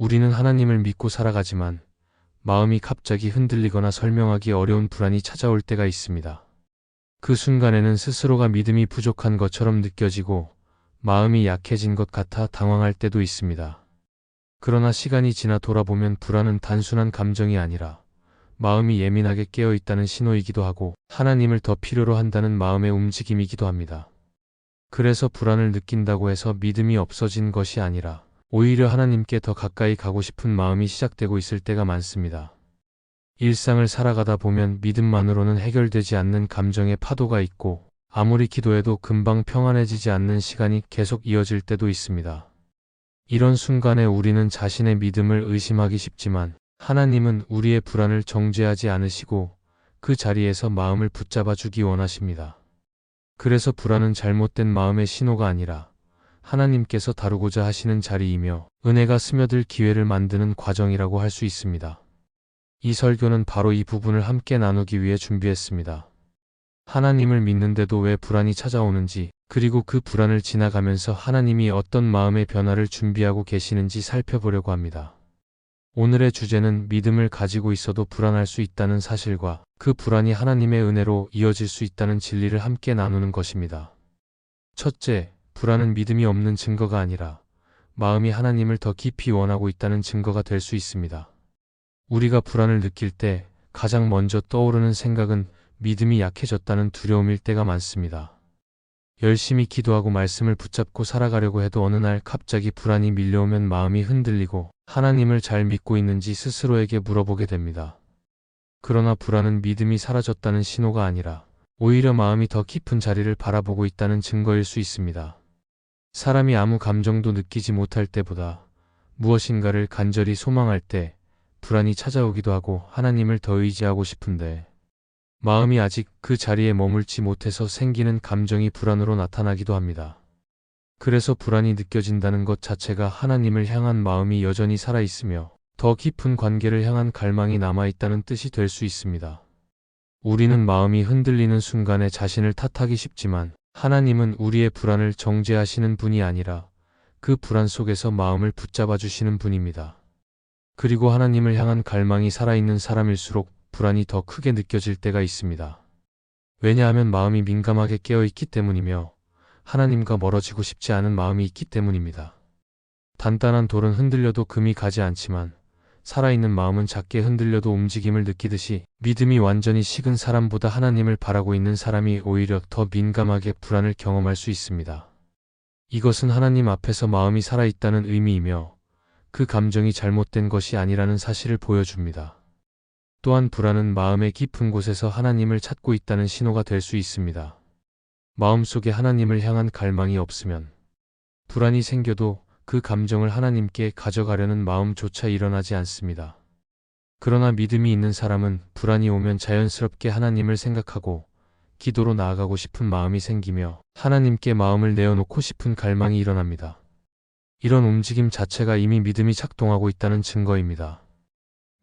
우리는 하나님을 믿고 살아가지만 마음이 갑자기 흔들리거나 설명하기 어려운 불안이 찾아올 때가 있습니다. 그 순간에는 스스로가 믿음이 부족한 것처럼 느껴지고 마음이 약해진 것 같아 당황할 때도 있습니다. 그러나 시간이 지나 돌아보면 불안은 단순한 감정이 아니라 마음이 예민하게 깨어 있다는 신호이기도 하고 하나님을 더 필요로 한다는 마음의 움직임이기도 합니다. 그래서 불안을 느낀다고 해서 믿음이 없어진 것이 아니라 오히려 하나님께 더 가까이 가고 싶은 마음이 시작되고 있을 때가 많습니다. 일상을 살아가다 보면 믿음만으로는 해결되지 않는 감정의 파도가 있고 아무리 기도해도 금방 평안해지지 않는 시간이 계속 이어질 때도 있습니다. 이런 순간에 우리는 자신의 믿음을 의심하기 쉽지만 하나님은 우리의 불안을 정죄하지 않으시고 그 자리에서 마음을 붙잡아 주기 원하십니다. 그래서 불안은 잘못된 마음의 신호가 아니라 하나님께서 다루고자 하시는 자리이며 은혜가 스며들 기회를 만드는 과정이라고 할 수 있습니다. 이 설교는 바로 이 부분을 함께 나누기 위해 준비했습니다. 하나님을 믿는데도 왜 불안이 찾아오는지, 그리고 그 불안을 지나가면서 하나님이 어떤 마음의 변화를 준비하고 계시는지 살펴보려고 합니다. 오늘의 주제는 믿음을 가지고 있어도 불안할 수 있다는 사실과 그 불안이 하나님의 은혜로 이어질 수 있다는 진리를 함께 나누는 것입니다. 첫째, 불안은 믿음이 없는 증거가 아니라 마음이 하나님을 더 깊이 원하고 있다는 증거가 될 수 있습니다. 우리가 불안을 느낄 때 가장 먼저 떠오르는 생각은 믿음이 약해졌다는 두려움일 때가 많습니다. 열심히 기도하고 말씀을 붙잡고 살아가려고 해도 어느 날 갑자기 불안이 밀려오면 마음이 흔들리고 하나님을 잘 믿고 있는지 스스로에게 물어보게 됩니다. 그러나 불안은 믿음이 사라졌다는 신호가 아니라 오히려 마음이 더 깊은 자리를 바라보고 있다는 증거일 수 있습니다. 사람이 아무 감정도 느끼지 못할 때보다 무엇인가를 간절히 소망할 때 불안이 찾아오기도 하고 하나님을 더 의지하고 싶은데 마음이 아직 그 자리에 머물지 못해서 생기는 감정이 불안으로 나타나기도 합니다. 그래서 불안이 느껴진다는 것 자체가 하나님을 향한 마음이 여전히 살아있으며 더 깊은 관계를 향한 갈망이 남아있다는 뜻이 될 수 있습니다. 우리는 마음이 흔들리는 순간에 자신을 탓하기 쉽지만 하나님은 우리의 불안을 정죄하시는 분이 아니라 그 불안 속에서 마음을 붙잡아 주시는 분입니다. 그리고 하나님을 향한 갈망이 살아있는 사람일수록 불안이 더 크게 느껴질 때가 있습니다. 왜냐하면 마음이 민감하게 깨어있기 때문이며 하나님과 멀어지고 싶지 않은 마음이 있기 때문입니다. 단단한 돌은 흔들려도 금이 가지 않지만 살아있는 마음은 작게 흔들려도 움직임을 느끼듯이 믿음이 완전히 식은 사람보다 하나님을 바라고 있는 사람이 오히려 더 민감하게 불안을 경험할 수 있습니다. 이것은 하나님 앞에서 마음이 살아있다는 의미이며 그 감정이 잘못된 것이 아니라는 사실을 보여줍니다. 또한 불안은 마음의 깊은 곳에서 하나님을 찾고 있다는 신호가 될 수 있습니다. 마음속에 하나님을 향한 갈망이 없으면 불안이 생겨도 그 감정을 하나님께 가져가려는 마음조차 일어나지 않습니다. 그러나 믿음이 있는 사람은 불안이 오면 자연스럽게 하나님을 생각하고 기도로 나아가고 싶은 마음이 생기며 하나님께 마음을 내어놓고 싶은 갈망이 일어납니다. 이런 움직임 자체가 이미 믿음이 작동하고 있다는 증거입니다.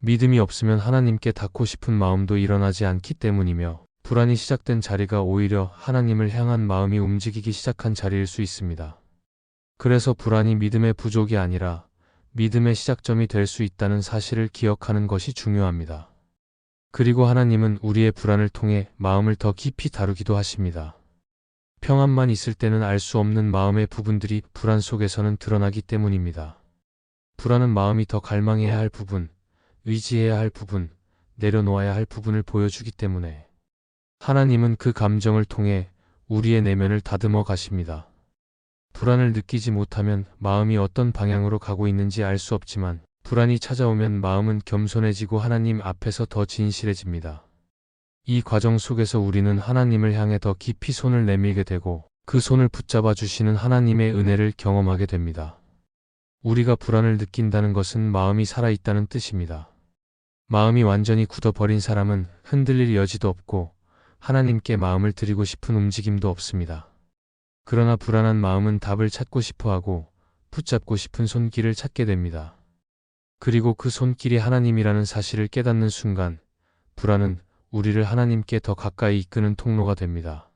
믿음이 없으면 하나님께 닿고 싶은 마음도 일어나지 않기 때문이며 불안이 시작된 자리가 오히려 하나님을 향한 마음이 움직이기 시작한 자리일 수 있습니다. 그래서 불안이 믿음의 부족이 아니라 믿음의 시작점이 될 수 있다는 사실을 기억하는 것이 중요합니다. 그리고 하나님은 우리의 불안을 통해 마음을 더 깊이 다루기도 하십니다. 평안만 있을 때는 알 수 없는 마음의 부분들이 불안 속에서는 드러나기 때문입니다. 불안은 마음이 더 갈망해야 할 부분, 의지해야 할 부분, 내려놓아야 할 부분을 보여주기 때문에 하나님은 그 감정을 통해 우리의 내면을 다듬어 가십니다. 불안을 느끼지 못하면 마음이 어떤 방향으로 가고 있는지 알 수 없지만 불안이 찾아오면 마음은 겸손해지고 하나님 앞에서 더 진실해집니다. 이 과정 속에서 우리는 하나님을 향해 더 깊이 손을 내밀게 되고 그 손을 붙잡아 주시는 하나님의 은혜를 경험하게 됩니다. 우리가 불안을 느낀다는 것은 마음이 살아있다는 뜻입니다. 마음이 완전히 굳어버린 사람은 흔들릴 여지도 없고 하나님께 마음을 드리고 싶은 움직임도 없습니다. 그러나 불안한 마음은 답을 찾고 싶어하고 붙잡고 싶은 손길을 찾게 됩니다. 그리고 그 손길이 하나님이라는 사실을 깨닫는 순간 불안은 우리를 하나님께 더 가까이 이끄는 통로가 됩니다.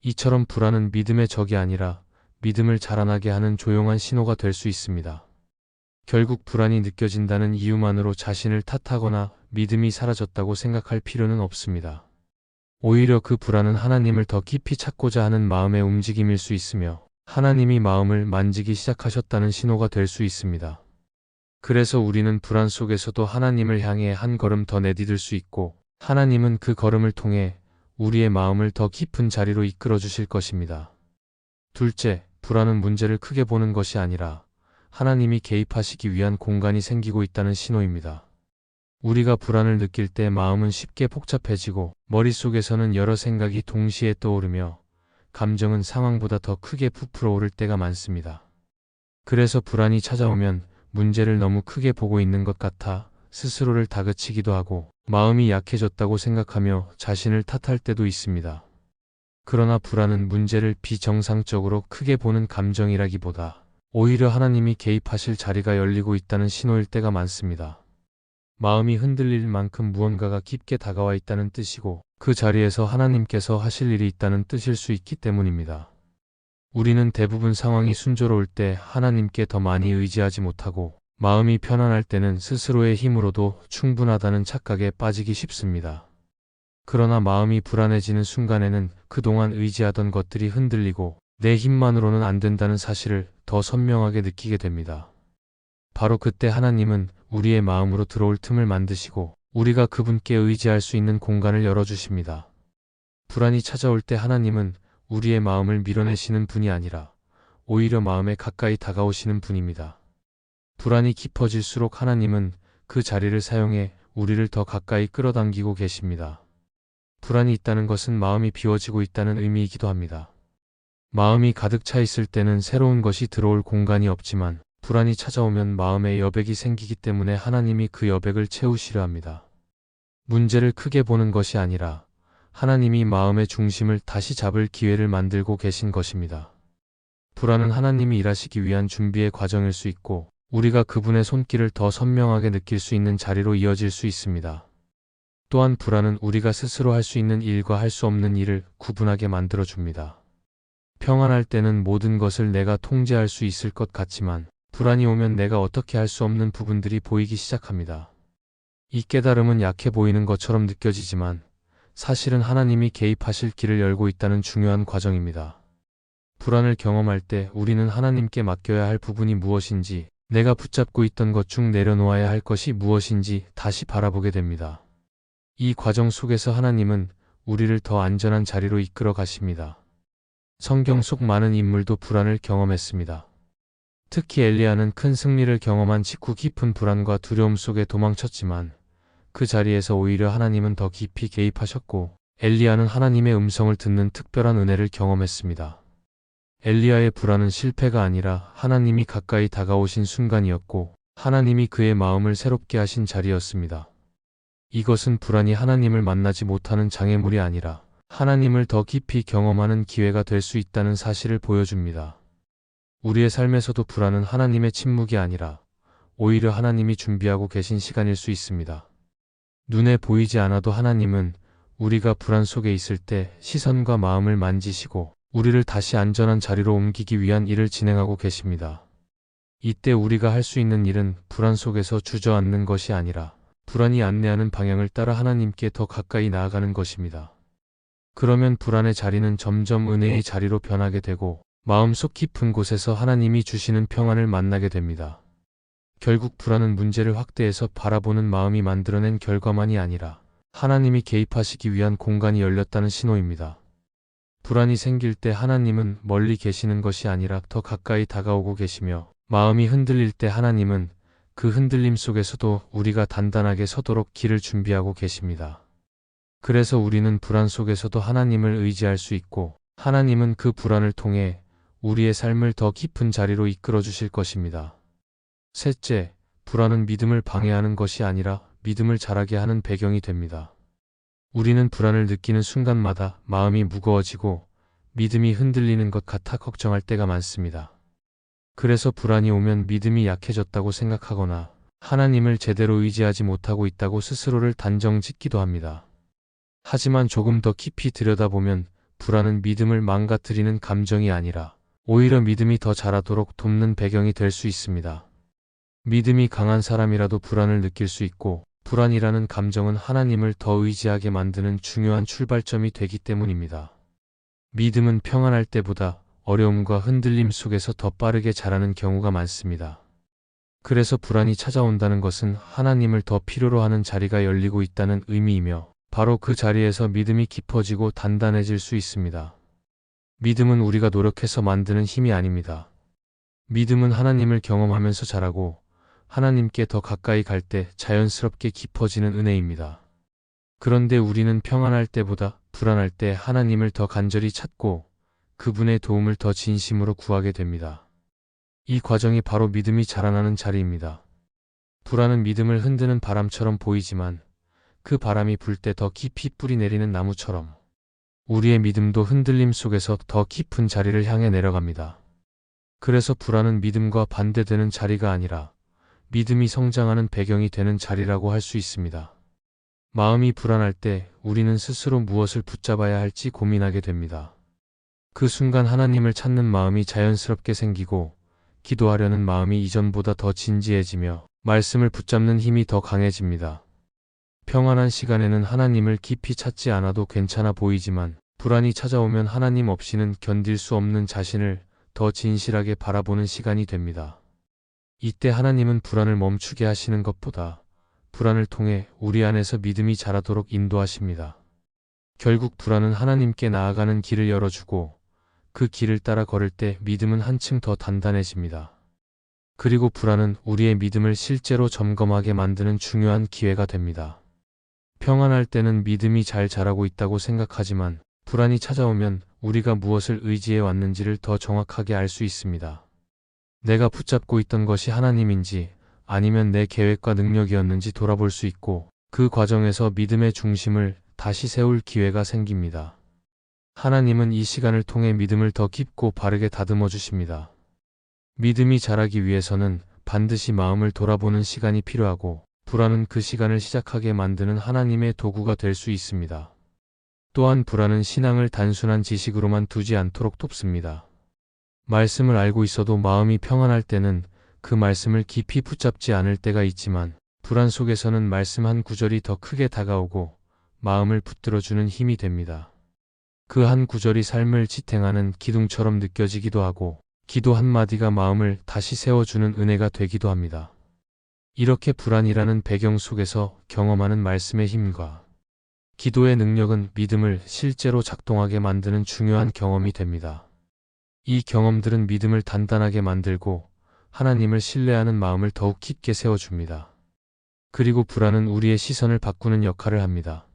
이처럼 불안은 믿음의 적이 아니라 믿음을 자라나게 하는 조용한 신호가 될 수 있습니다. 결국 불안이 느껴진다는 이유만으로 자신을 탓하거나 믿음이 사라졌다고 생각할 필요는 없습니다. 오히려 그 불안은 하나님을 더 깊이 찾고자 하는 마음의 움직임일 수 있으며 하나님이 마음을 만지기 시작하셨다는 신호가 될 수 있습니다. 그래서 우리는 불안 속에서도 하나님을 향해 한 걸음 더 내디딜 수 있고 하나님은 그 걸음을 통해 우리의 마음을 더 깊은 자리로 이끌어 주실 것입니다. 둘째, 불안은 문제를 크게 보는 것이 아니라 하나님이 개입하시기 위한 공간이 생기고 있다는 신호입니다. 우리가 불안을 느낄 때 마음은 쉽게 복잡해지고 머릿속에서는 여러 생각이 동시에 떠오르며 감정은 상황보다 더 크게 부풀어 오를 때가 많습니다. 그래서 불안이 찾아오면 문제를 너무 크게 보고 있는 것 같아 스스로를 다그치기도 하고 마음이 약해졌다고 생각하며 자신을 탓할 때도 있습니다. 그러나 불안은 문제를 비정상적으로 크게 보는 감정이라기보다 오히려 하나님이 개입하실 자리가 열리고 있다는 신호일 때가 많습니다. 마음이 흔들릴 만큼 무언가가 깊게 다가와 있다는 뜻이고 그 자리에서 하나님께서 하실 일이 있다는 뜻일 수 있기 때문입니다. 우리는 대부분 상황이 순조로울 때 하나님께 더 많이 의지하지 못하고 마음이 편안할 때는 스스로의 힘으로도 충분하다는 착각에 빠지기 쉽습니다. 그러나 마음이 불안해지는 순간에는 그동안 의지하던 것들이 흔들리고 내 힘만으로는 안 된다는 사실을 더 선명하게 느끼게 됩니다. 바로 그때 하나님은 우리의 마음으로 들어올 틈을 만드시고 우리가 그분께 의지할 수 있는 공간을 열어주십니다. 불안이 찾아올 때 하나님은 우리의 마음을 밀어내시는 분이 아니라 오히려 마음에 가까이 다가오시는 분입니다. 불안이 깊어질수록 하나님은 그 자리를 사용해 우리를 더 가까이 끌어당기고 계십니다. 불안이 있다는 것은 마음이 비워지고 있다는 의미이기도 합니다. 마음이 가득 차 있을 때는 새로운 것이 들어올 공간이 없지만 불안이 찾아오면 마음에 여백이 생기기 때문에 하나님이 그 여백을 채우시려 합니다. 문제를 크게 보는 것이 아니라 하나님이 마음의 중심을 다시 잡을 기회를 만들고 계신 것입니다. 불안은 하나님이 일하시기 위한 준비의 과정일 수 있고 우리가 그분의 손길을 더 선명하게 느낄 수 있는 자리로 이어질 수 있습니다. 또한 불안은 우리가 스스로 할 수 있는 일과 할 수 없는 일을 구분하게 만들어줍니다. 평안할 때는 모든 것을 내가 통제할 수 있을 것 같지만 불안이 오면 내가 어떻게 할 수 없는 부분들이 보이기 시작합니다. 이 깨달음은 약해 보이는 것처럼 느껴지지만 사실은 하나님이 개입하실 길을 열고 있다는 중요한 과정입니다. 불안을 경험할 때 우리는 하나님께 맡겨야 할 부분이 무엇인지, 내가 붙잡고 있던 것 중 내려놓아야 할 것이 무엇인지 다시 바라보게 됩니다. 이 과정 속에서 하나님은 우리를 더 안전한 자리로 이끌어 가십니다. 성경 속 많은 인물도 불안을 경험했습니다. 특히 엘리야는 큰 승리를 경험한 직후 깊은 불안과 두려움 속에 도망쳤지만 그 자리에서 오히려 하나님은 더 깊이 개입하셨고 엘리야는 하나님의 음성을 듣는 특별한 은혜를 경험했습니다. 엘리야의 불안은 실패가 아니라 하나님이 가까이 다가오신 순간이었고 하나님이 그의 마음을 새롭게 하신 자리였습니다. 이것은 불안이 하나님을 만나지 못하는 장애물이 아니라 하나님을 더 깊이 경험하는 기회가 될 수 있다는 사실을 보여줍니다. 우리의 삶에서도 불안은 하나님의 침묵이 아니라 오히려 하나님이 준비하고 계신 시간일 수 있습니다. 눈에 보이지 않아도 하나님은 우리가 불안 속에 있을 때 시선과 마음을 만지시고 우리를 다시 안전한 자리로 옮기기 위한 일을 진행하고 계십니다. 이때 우리가 할 수 있는 일은 불안 속에서 주저앉는 것이 아니라 불안이 안내하는 방향을 따라 하나님께 더 가까이 나아가는 것입니다. 그러면 불안의 자리는 점점 은혜의 자리로 변하게 되고 마음속 깊은 곳에서 하나님이 주시는 평안을 만나게 됩니다. 결국 불안은 문제를 확대해서 바라보는 마음이 만들어낸 결과만이 아니라 하나님이 개입하시기 위한 공간이 열렸다는 신호입니다. 불안이 생길 때 하나님은 멀리 계시는 것이 아니라 더 가까이 다가오고 계시며 마음이 흔들릴 때 하나님은 그 흔들림 속에서도 우리가 단단하게 서도록 길을 준비하고 계십니다. 그래서 우리는 불안 속에서도 하나님을 의지할 수 있고 하나님은 그 불안을 통해 우리의 삶을 더 깊은 자리로 이끌어 주실 것입니다. 셋째, 불안은 믿음을 방해하는 것이 아니라 믿음을 자라게 하는 배경이 됩니다. 우리는 불안을 느끼는 순간마다 마음이 무거워지고 믿음이 흔들리는 것 같아 걱정할 때가 많습니다. 그래서 불안이 오면 믿음이 약해졌다고 생각하거나 하나님을 제대로 의지하지 못하고 있다고 스스로를 단정짓기도 합니다. 하지만 조금 더 깊이 들여다보면 불안은 믿음을 망가뜨리는 감정이 아니라 오히려 믿음이 더 자라도록 돕는 배경이 될 수 있습니다. 믿음이 강한 사람이라도 불안을 느낄 수 있고, 불안이라는 감정은 하나님을 더 의지하게 만드는 중요한 출발점이 되기 때문입니다. 믿음은 평안할 때보다 어려움과 흔들림 속에서 더 빠르게 자라는 경우가 많습니다. 그래서 불안이 찾아온다는 것은 하나님을 더 필요로 하는 자리가 열리고 있다는 의미이며, 바로 그 자리에서 믿음이 깊어지고 단단해질 수 있습니다. 믿음은 우리가 노력해서 만드는 힘이 아닙니다. 믿음은 하나님을 경험하면서 자라고 하나님께 더 가까이 갈 때 자연스럽게 깊어지는 은혜입니다. 그런데 우리는 평안할 때보다 불안할 때 하나님을 더 간절히 찾고 그분의 도움을 더 진심으로 구하게 됩니다. 이 과정이 바로 믿음이 자라나는 자리입니다. 불안은 믿음을 흔드는 바람처럼 보이지만 그 바람이 불 때 더 깊이 뿌리 내리는 나무처럼 우리의 믿음도 흔들림 속에서 더 깊은 자리를 향해 내려갑니다. 그래서 불안은 믿음과 반대되는 자리가 아니라 믿음이 성장하는 배경이 되는 자리라고 할 수 있습니다. 마음이 불안할 때 우리는 스스로 무엇을 붙잡아야 할지 고민하게 됩니다. 그 순간 하나님을 찾는 마음이 자연스럽게 생기고 기도하려는 마음이 이전보다 더 진지해지며 말씀을 붙잡는 힘이 더 강해집니다. 평안한 시간에는 하나님을 깊이 찾지 않아도 괜찮아 보이지만 불안이 찾아오면 하나님 없이는 견딜 수 없는 자신을 더 진실하게 바라보는 시간이 됩니다. 이때 하나님은 불안을 멈추게 하시는 것보다 불안을 통해 우리 안에서 믿음이 자라도록 인도하십니다. 결국 불안은 하나님께 나아가는 길을 열어주고 그 길을 따라 걸을 때 믿음은 한층 더 단단해집니다. 그리고 불안은 우리의 믿음을 실제로 점검하게 만드는 중요한 기회가 됩니다. 평안할 때는 믿음이 잘 자라고 있다고 생각하지만 불안이 찾아오면 우리가 무엇을 의지해 왔는지를 더 정확하게 알 수 있습니다. 내가 붙잡고 있던 것이 하나님인지 아니면 내 계획과 능력이었는지 돌아볼 수 있고 그 과정에서 믿음의 중심을 다시 세울 기회가 생깁니다. 하나님은 이 시간을 통해 믿음을 더 깊고 바르게 다듬어 주십니다. 믿음이 자라기 위해서는 반드시 마음을 돌아보는 시간이 필요하고 불안은 그 시간을 시작하게 만드는 하나님의 도구가 될 수 있습니다. 또한 불안은 신앙을 단순한 지식으로만 두지 않도록 돕습니다. 말씀을 알고 있어도 마음이 평안할 때는 그 말씀을 깊이 붙잡지 않을 때가 있지만 불안 속에서는 말씀 한 구절이 더 크게 다가오고 마음을 붙들어주는 힘이 됩니다. 그 한 구절이 삶을 지탱하는 기둥처럼 느껴지기도 하고 기도 한마디가 마음을 다시 세워주는 은혜가 되기도 합니다. 이렇게 불안이라는 배경 속에서 경험하는 말씀의 힘과 기도의 능력은 믿음을 실제로 작동하게 만드는 중요한 경험이 됩니다. 이 경험들은 믿음을 단단하게 만들고 하나님을 신뢰하는 마음을 더욱 깊게 세워줍니다. 그리고 불안은 우리의 시선을 바꾸는 역할을 합니다.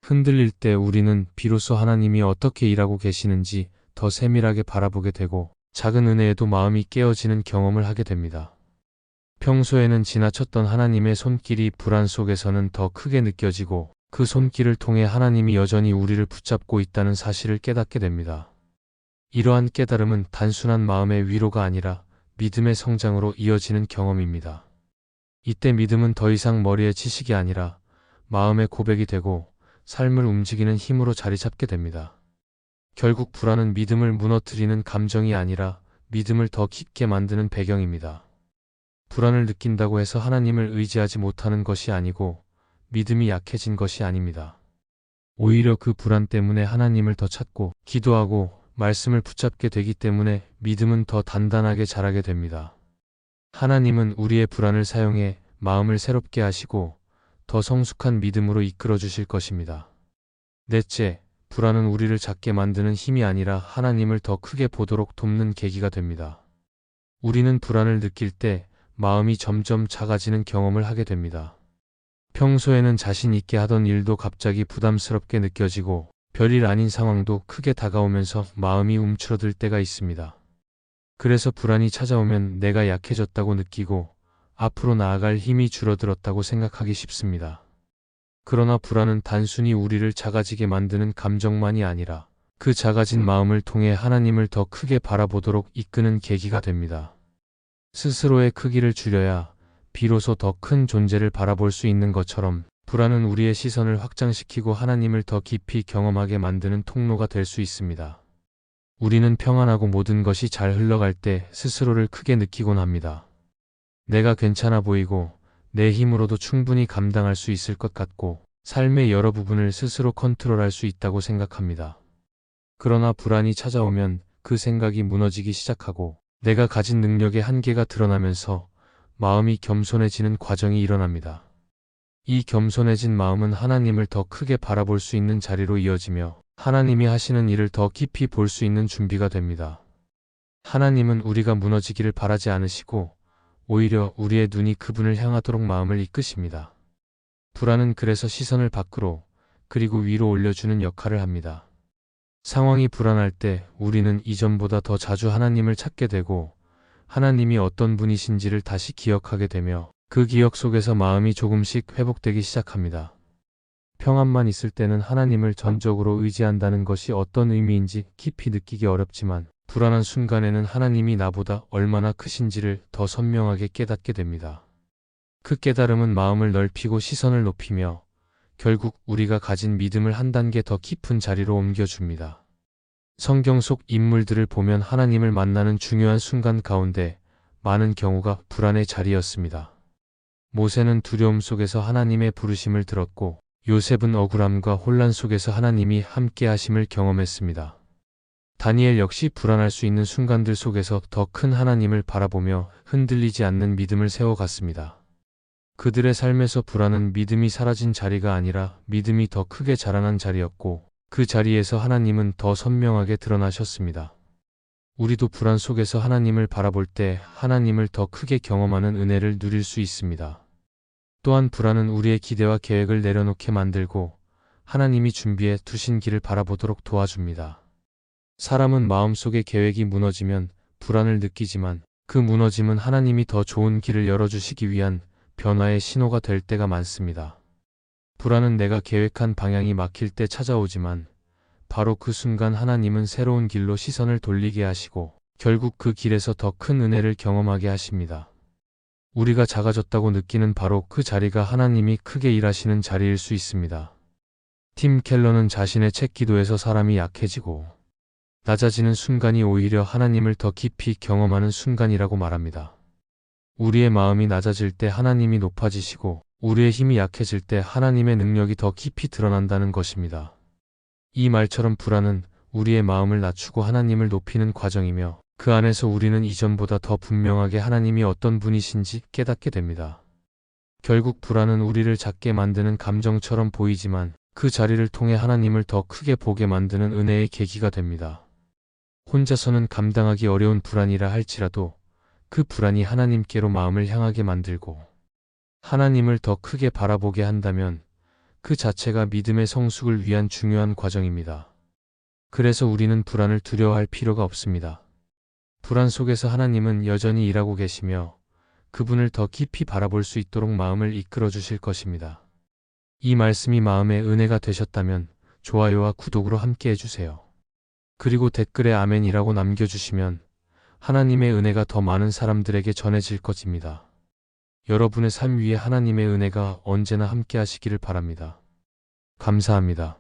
흔들릴 때 우리는 비로소 하나님이 어떻게 일하고 계시는지 더 세밀하게 바라보게 되고 작은 은혜에도 마음이 깨어지는 경험을 하게 됩니다. 평소에는 지나쳤던 하나님의 손길이 불안 속에서는 더 크게 느껴지고 그 손길을 통해 하나님이 여전히 우리를 붙잡고 있다는 사실을 깨닫게 됩니다. 이러한 깨달음은 단순한 마음의 위로가 아니라 믿음의 성장으로 이어지는 경험입니다. 이때 믿음은 더 이상 머리의 지식이 아니라 마음의 고백이 되고 삶을 움직이는 힘으로 자리 잡게 됩니다. 결국 불안은 믿음을 무너뜨리는 감정이 아니라 믿음을 더 깊게 만드는 배경입니다. 불안을 느낀다고 해서 하나님을 의지하지 못하는 것이 아니고 믿음이 약해진 것이 아닙니다. 오히려 그 불안 때문에 하나님을 더 찾고 기도하고 말씀을 붙잡게 되기 때문에 믿음은 더 단단하게 자라게 됩니다. 하나님은 우리의 불안을 사용해 마음을 새롭게 하시고 더 성숙한 믿음으로 이끌어 주실 것입니다. 넷째, 불안은 우리를 작게 만드는 힘이 아니라 하나님을 더 크게 보도록 돕는 계기가 됩니다. 우리는 불안을 느낄 때 마음이 점점 작아지는 경험을 하게 됩니다. 평소에는 자신 있게 하던 일도 갑자기 부담스럽게 느껴지고 별일 아닌 상황도 크게 다가오면서 마음이 움츠러들 때가 있습니다. 그래서 불안이 찾아오면 내가 약해졌다고 느끼고 앞으로 나아갈 힘이 줄어들었다고 생각하기 쉽습니다. 그러나 불안은 단순히 우리를 작아지게 만드는 감정만이 아니라 그 작아진 마음을 통해 하나님을 더 크게 바라보도록 이끄는 계기가 됩니다. 스스로의 크기를 줄여야 비로소 더 큰 존재를 바라볼 수 있는 것처럼 불안은 우리의 시선을 확장시키고 하나님을 더 깊이 경험하게 만드는 통로가 될 수 있습니다. 우리는 평안하고 모든 것이 잘 흘러갈 때 스스로를 크게 느끼곤 합니다. 내가 괜찮아 보이고 내 힘으로도 충분히 감당할 수 있을 것 같고 삶의 여러 부분을 스스로 컨트롤할 수 있다고 생각합니다. 그러나 불안이 찾아오면 그 생각이 무너지기 시작하고 내가 가진 능력의 한계가 드러나면서 마음이 겸손해지는 과정이 일어납니다. 이 겸손해진 마음은 하나님을 더 크게 바라볼 수 있는 자리로 이어지며 하나님이 하시는 일을 더 깊이 볼 수 있는 준비가 됩니다. 하나님은 우리가 무너지기를 바라지 않으시고 오히려 우리의 눈이 그분을 향하도록 마음을 이끄십니다. 불안은 그래서 시선을 밖으로 그리고 위로 올려주는 역할을 합니다. 상황이 불안할 때 우리는 이전보다 더 자주 하나님을 찾게 되고 하나님이 어떤 분이신지를 다시 기억하게 되며 그 기억 속에서 마음이 조금씩 회복되기 시작합니다. 평안만 있을 때는 하나님을 전적으로 의지한다는 것이 어떤 의미인지 깊이 느끼기 어렵지만 불안한 순간에는 하나님이 나보다 얼마나 크신지를 더 선명하게 깨닫게 됩니다. 그 깨달음은 마음을 넓히고 시선을 높이며 결국 우리가 가진 믿음을 한 단계 더 깊은 자리로 옮겨줍니다. 성경 속 인물들을 보면 하나님을 만나는 중요한 순간 가운데 많은 경우가 불안의 자리였습니다. 모세는 두려움 속에서 하나님의 부르심을 들었고 요셉은 억울함과 혼란 속에서 하나님이 함께 하심을 경험했습니다. 다니엘 역시 불안할 수 있는 순간들 속에서 더 큰 하나님을 바라보며 흔들리지 않는 믿음을 세워갔습니다. 그들의 삶에서 불안은 믿음이 사라진 자리가 아니라 믿음이 더 크게 자라난 자리였고 그 자리에서 하나님은 더 선명하게 드러나셨습니다. 우리도 불안 속에서 하나님을 바라볼 때 하나님을 더 크게 경험하는 은혜를 누릴 수 있습니다. 또한 불안은 우리의 기대와 계획을 내려놓게 만들고 하나님이 준비해 두신 길을 바라보도록 도와줍니다. 사람은 마음속의 계획이 무너지면 불안을 느끼지만 그 무너짐은 하나님이 더 좋은 길을 열어주시기 위한 변화의 신호가 될 때가 많습니다. 불안은 내가 계획한 방향이 막힐 때 찾아오지만 바로 그 순간 하나님은 새로운 길로 시선을 돌리게 하시고 결국 그 길에서 더 큰 은혜를 경험하게 하십니다. 우리가 작아졌다고 느끼는 바로 그 자리가 하나님이 크게 일하시는 자리일 수 있습니다. 팀 켈러는 자신의 책 기도에서 사람이 약해지고 낮아지는 순간이 오히려 하나님을 더 깊이 경험하는 순간이라고 말합니다. 우리의 마음이 낮아질 때 하나님이 높아지시고 우리의 힘이 약해질 때 하나님의 능력이 더 깊이 드러난다는 것입니다. 이 말처럼 불안은 우리의 마음을 낮추고 하나님을 높이는 과정이며 그 안에서 우리는 이전보다 더 분명하게 하나님이 어떤 분이신지 깨닫게 됩니다. 결국 불안은 우리를 작게 만드는 감정처럼 보이지만 그 자리를 통해 하나님을 더 크게 보게 만드는 은혜의 계기가 됩니다. 혼자서는 감당하기 어려운 불안이라 할지라도 그 불안이 하나님께로 마음을 향하게 만들고 하나님을 더 크게 바라보게 한다면 그 자체가 믿음의 성숙을 위한 중요한 과정입니다. 그래서 우리는 불안을 두려워할 필요가 없습니다. 불안 속에서 하나님은 여전히 일하고 계시며 그분을 더 깊이 바라볼 수 있도록 마음을 이끌어 주실 것입니다. 이 말씀이 마음의 은혜가 되셨다면 좋아요와 구독으로 함께 해주세요. 그리고 댓글에 아멘이라고 남겨주시면 하나님의 은혜가 더 많은 사람들에게 전해질 것입니다. 여러분의 삶 위에 하나님의 은혜가 언제나 함께 하시기를 바랍니다. 감사합니다.